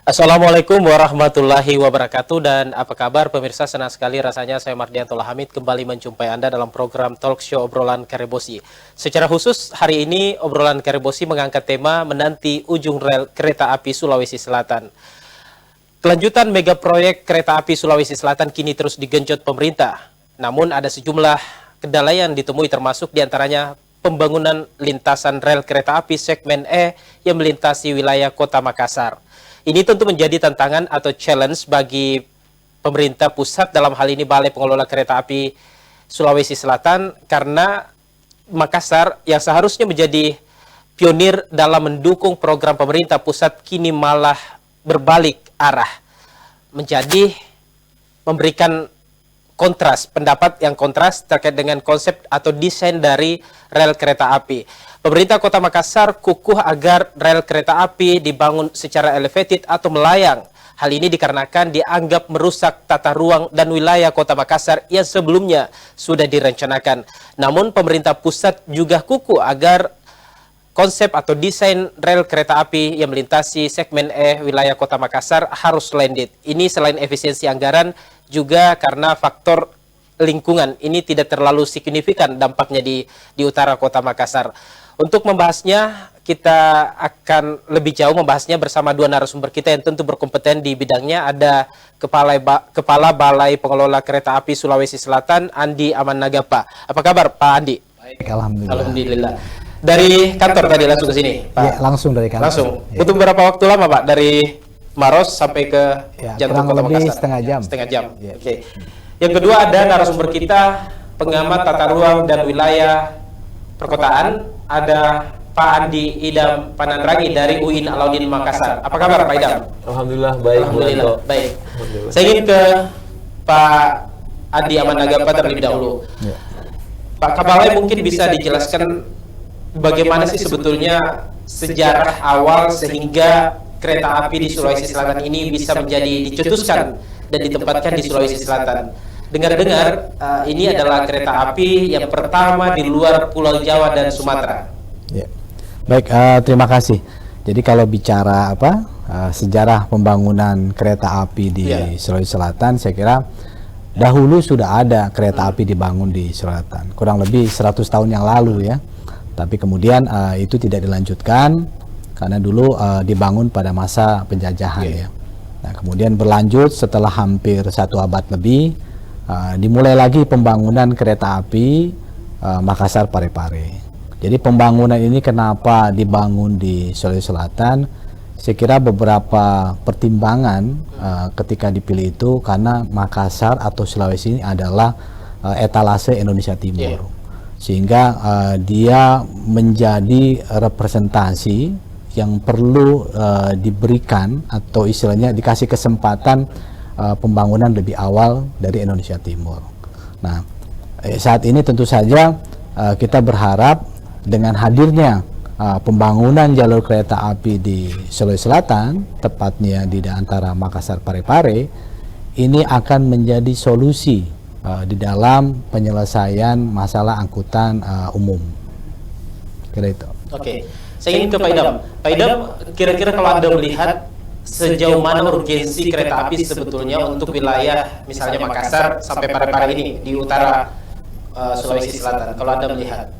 Assalamualaikum warahmatullahi wabarakatuh, dan apa kabar pemirsa? Senang sekali rasanya saya Mardianto Hamid kembali menjumpai Anda dalam program Talk Show Obrolan Karebosi. Secara khusus hari ini Obrolan Karebosi mengangkat tema menanti ujung rel kereta api Sulawesi Selatan. Kelanjutan mega proyek kereta api Sulawesi Selatan kini terus digenjot pemerintah. Namun ada sejumlah kendala yang ditemui, termasuk diantaranya pembangunan lintasan rel kereta api segmen E yang melintasi wilayah Kota Makassar. Ini tentu menjadi tantangan atau challenge bagi pemerintah pusat, dalam hal ini Balai Pengelola Kereta Api Sulawesi Selatan, karena Makassar yang seharusnya menjadi pionir dalam mendukung program pemerintah pusat kini malah berbalik arah, menjadi memberikan pendapat yang kontras terkait dengan konsep atau desain dari rel kereta api. Pemerintah Kota Makassar kukuh agar rel kereta api dibangun secara elevated atau melayang. Hal ini dikarenakan dianggap merusak tata ruang dan wilayah Kota Makassar yang sebelumnya sudah direncanakan. Namun pemerintah pusat juga kukuh agar konsep atau desain rel kereta api yang melintasi segmen E wilayah Kota Makassar harus landed. Ini selain efisiensi anggaran, juga karena faktor lingkungan. Ini tidak terlalu signifikan dampaknya di utara Kota Makassar. Untuk membahasnya, kita akan lebih jauh membahasnya bersama dua narasumber kita yang tentu berkompeten di bidangnya. Ada Kepala Balai Pengelola Kereta Api Sulawesi Selatan, Andi Amannagapa. Apa kabar Pak Andi? Baik, alhamdulillah. Alhamdulillah. Dari kantor tadi langsung ke sini, Pak? Ya, langsung dari kantor. Langsung. Ya. Butuh berapa waktu lama, Pak? Dari Maros sampai ke jantung Kota kurang lebih Makassar? setengah jam. Setengah jam. Ya. Oke. Yang kedua ada narasumber kita, pengamat tata ruang dan wilayah perkotaan, ada Pak Andi Idam Panandragi dari UIN Alauddin Makassar. Apa kabar Pak Idam? Alhamdulillah baik. Alhamdulillah baik. Saya ingin ke Pak Andi Amannagapa terlebih dahulu. Ya. Pak Kabalai, mungkin bisa dijelaskan bagaimana sih sebetulnya sejarah awal sehingga kereta api di Sulawesi Selatan ini bisa menjadi dicetuskan dan ditempatkan di Sulawesi Selatan. Dengar-dengar ini adalah kereta api yang pertama di luar Pulau Jawa dan Sumatera. Ya. Baik, terima kasih. Jadi kalau bicara sejarah pembangunan kereta api di Sulawesi Selatan, saya kira dahulu sudah ada kereta api dibangun di Selatan, kurang lebih 100 tahun yang lalu ya. Tapi kemudian itu tidak dilanjutkan karena dulu dibangun pada masa penjajahan ya. Nah, kemudian berlanjut setelah hampir 1 abad lebih, dimulai lagi pembangunan kereta api Makassar Parepare. Jadi pembangunan ini kenapa dibangun di Sulawesi Selatan? Saya kira beberapa pertimbangan ketika dipilih itu karena Makassar atau Sulawesi ini adalah etalase Indonesia Timur. Sehingga dia menjadi representasi yang perlu diberikan atau istilahnya dikasih kesempatan pembangunan lebih awal dari Indonesia Timur. Nah, saat ini tentu saja kita berharap dengan hadirnya pembangunan jalur kereta api di Sulawesi Selatan, tepatnya di antara Makassar Parepare, ini akan menjadi solusi di dalam penyelesaian masalah angkutan umum. Kira itu. Oke. Saya ingin ke Pak Idam. Pak Idam, kira-kira kalau Anda melihat sejauh mana urgensi kereta api sebetulnya untuk wilayah misalnya Makassar sampai Parepare ini di utara Sulawesi Selatan, kalau Anda melihat?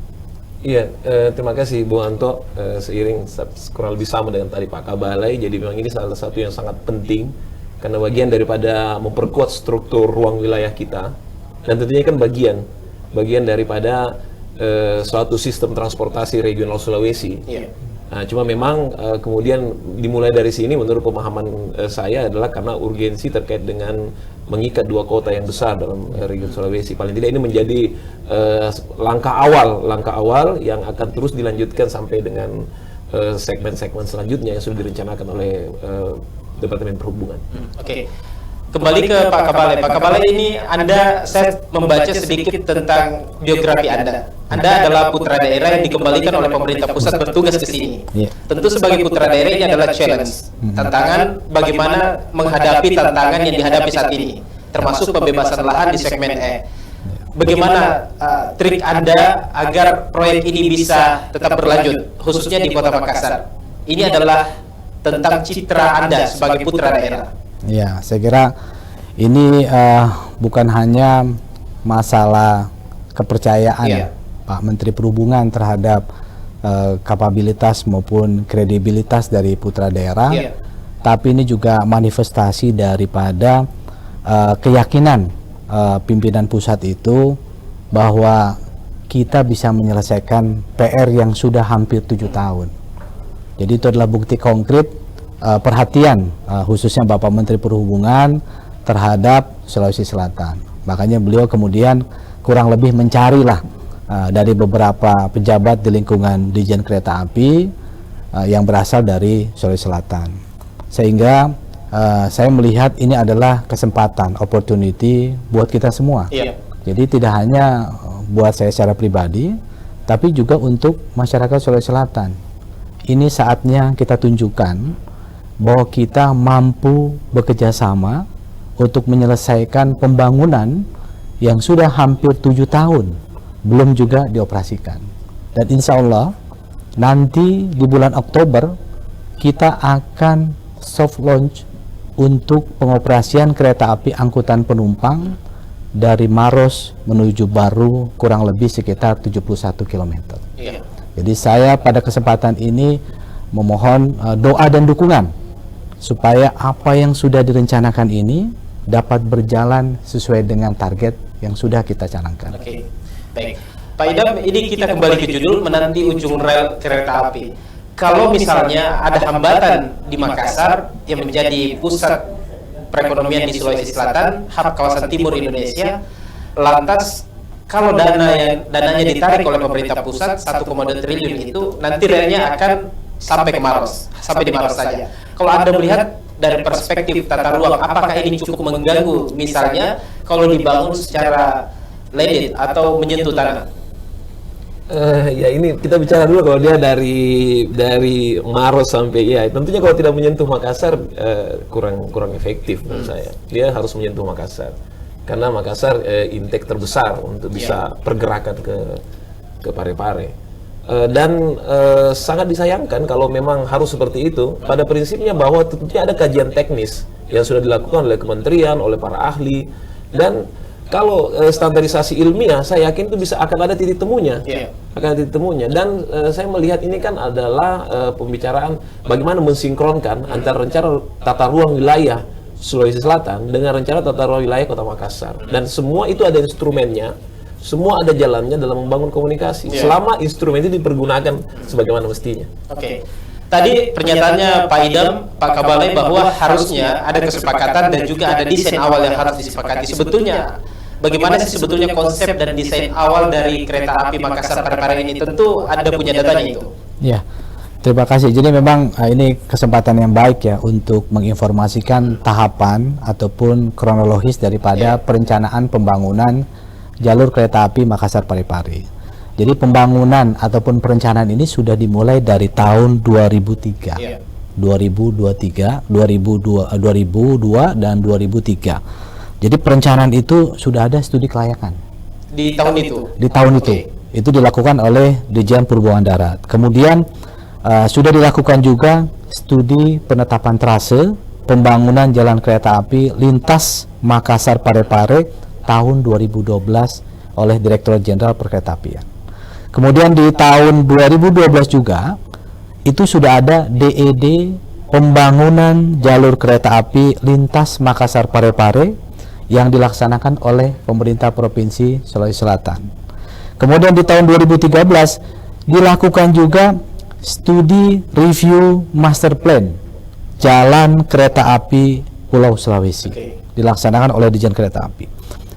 Iya, terima kasih Bu Anto. Seiring kurang lebih sama dengan tadi Pak Kabalai, jadi memang ini salah satu yang sangat penting karena bagian daripada memperkuat struktur ruang wilayah kita, dan tentunya kan bagian daripada suatu sistem transportasi regional Sulawesi. Nah, cuma memang kemudian dimulai dari sini menurut pemahaman saya adalah karena urgensi terkait dengan mengikat 2 kota yang besar dalam region Sulawesi. Paling tidak ini menjadi langkah awal yang akan terus dilanjutkan sampai dengan segmen-segmen selanjutnya yang sudah direncanakan oleh Departemen Perhubungan. Oke. Kembali ke Pak Kabalai. Pak Kabalai, ini saya membaca sedikit tentang biografi Anda. Anda adalah putra daerah yang dikembalikan oleh pemerintah pusat bertugas ke sini. Tentu sebagai putra daerah ini adalah challenge, tantangan bagaimana menghadapi tantangan yang dihadapi saat ini, termasuk pembebasan lahan di segmen E. Bagaimana trik Anda agar proyek ini bisa tetap berlanjut, khususnya di Kota Makassar? Ini adalah tentang citra Anda sebagai putra daerah. Ya, saya kira ini bukan hanya masalah kepercayaan Pak Menteri Perhubungan terhadap kapabilitas maupun kredibilitas dari putra daerah, tapi ini juga manifestasi daripada keyakinan pimpinan pusat itu bahwa kita bisa menyelesaikan PR yang sudah hampir 7 tahun. Jadi itu adalah bukti konkret perhatian khususnya Bapak Menteri Perhubungan terhadap Sulawesi Selatan. Makanya beliau kemudian kurang lebih mencarilah dari beberapa pejabat di lingkungan Ditjen Kereta Api yang berasal dari Sulawesi Selatan. Sehingga saya melihat ini adalah kesempatan, opportunity buat kita semua. Jadi tidak hanya buat saya secara pribadi, tapi juga untuk masyarakat Sulawesi Selatan. Ini saatnya kita tunjukkan bahwa kita mampu bekerja sama untuk menyelesaikan pembangunan yang sudah hampir 7 tahun belum juga dioperasikan. Dan insya Allah nanti di bulan Oktober kita akan soft launch untuk pengoperasian kereta api angkutan penumpang dari Maros menuju Baru kurang lebih sekitar 71 km. Jadi saya pada kesempatan ini memohon doa dan dukungan supaya apa yang sudah direncanakan ini dapat berjalan sesuai dengan target yang sudah kita canangkan. Oke, baik. Pak Idam, ini kita kembali ke judul menanti ujung rel kereta api. Kalau misalnya ada hambatan di Makassar yang menjadi pusat perekonomian di Sulawesi Selatan, hub kawasan timur Indonesia, lantas kalau dananya ditarik oleh pemerintah pusat 1,2 triliun itu nanti relnya akan sampai ke Maros, sampai di Maros saja. Kalau Anda melihat dari perspektif tata ruang, apakah ini cukup mengganggu misalnya kalau dibangun secara landed atau menyentuh tanah? Ya ini kita bicara dulu kalau dia dari Maros sampai tentunya kalau tidak menyentuh Makassar kurang efektif menurut saya. Dia harus menyentuh Makassar karena Makassar intake terbesar untuk bisa pergerakan ke Parepare. Dan sangat disayangkan kalau memang harus seperti itu. Pada prinsipnya bahwa tentunya ada kajian teknis yang sudah dilakukan oleh kementerian, oleh para ahli, dan kalau standarisasi ilmiah, saya yakin itu akan ada titik temunya, Dan saya melihat ini kan adalah pembicaraan bagaimana mensinkronkan antara rencana tata ruang wilayah Sulawesi Selatan dengan rencana tata ruang wilayah Kota Makassar, dan semua itu ada instrumennya. Semua ada jalannya dalam membangun komunikasi selama instrumen itu dipergunakan sebagaimana mestinya. Oke. Tadi pernyataannya Pak Idam, Pak Kabalai bahwa harusnya ada kesepakatan dan juga ada desain awal yang harus disepakati. Sebetulnya bagaimana sih sebetulnya konsep dan desain awal dari kereta api Makassar Parepare ini? Tentu Anda punya datanya itu. Ya. Terima kasih. Jadi memang ini kesempatan yang baik ya untuk menginformasikan tahapan ataupun kronologis daripada perencanaan pembangunan jalur kereta api Makassar Parepare. Jadi pembangunan ataupun perencanaan ini sudah dimulai dari tahun 2003. 2002 dan 2003. Jadi perencanaan itu sudah ada studi kelayakan. Di tahun itu. Di tahun itu. Itu dilakukan oleh Ditjen Perhubungan Darat. Kemudian sudah dilakukan juga studi penetapan trase pembangunan jalan kereta api lintas Makassar Parepare tahun 2012 oleh Direktorat Jenderal Perkeretaapian. Kemudian di tahun 2012 juga itu sudah ada DED pembangunan jalur kereta api lintas Makassar Parepare yang dilaksanakan oleh pemerintah Provinsi Sulawesi Selatan. Kemudian di tahun 2013 dilakukan juga studi review master plan jalan kereta api Pulau Sulawesi dilaksanakan oleh Ditjen Kereta Api.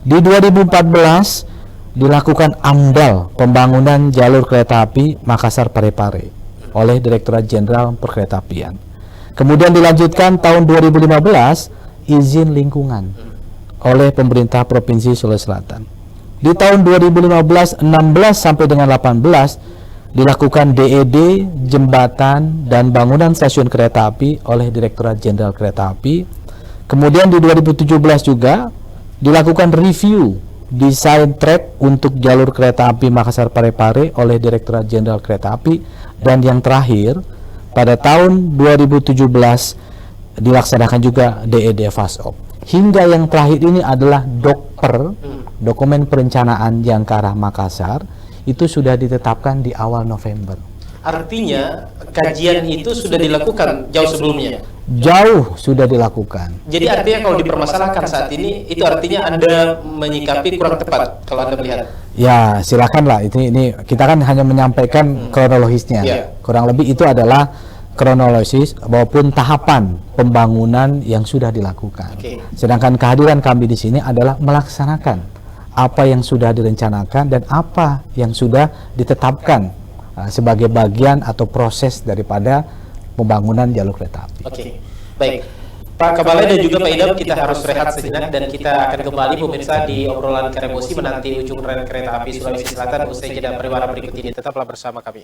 Di 2014 dilakukan AMDAL pembangunan jalur kereta api Makassar Parepare oleh Direktorat Jenderal Perkeretaapian. Kemudian dilanjutkan tahun 2015 izin lingkungan oleh pemerintah Provinsi Sulawesi Selatan. Di tahun 2015, 16 sampai dengan 18 dilakukan DED jembatan dan bangunan stasiun kereta api oleh Direktorat Jenderal Kereta Api. Kemudian di 2017 juga dilakukan review desain trek untuk jalur kereta api Makassar Parepare oleh Direktorat Jenderal Kereta Api. Dan yang terakhir pada tahun 2017 dilaksanakan juga DED FASOP. Hingga yang terakhir ini adalah DOKPER, Dokumen Perencanaan yang ke arah Makassar, itu sudah ditetapkan di awal November. Artinya kajian itu sudah dilakukan jauh sebelumnya. Jauh sudah dilakukan. Jadi artinya kalau dipermasalahkan saat ini, itu artinya Anda menyikapi kurang tepat kalau Anda melihat. Ya, silakanlah. Ini kita kan hanya menyampaikan kronologisnya. Iya. Kurang lebih itu adalah kronologis maupun tahapan pembangunan yang sudah dilakukan. Oke. Sedangkan kehadiran kami di sini adalah melaksanakan apa yang sudah direncanakan dan apa yang sudah ditetapkan sebagai bagian atau proses daripada pembangunan jalur kereta api. Oke, baik. Pak Kabalai dan juga Pak Idam, kita harus rehat sejenak dan kita akan kembali pemirsa di obrolan Karebosi menanti ujung rel kereta api Sulawesi Selatan usai jeda pariwara berikut ini. Tetaplah bersama kami.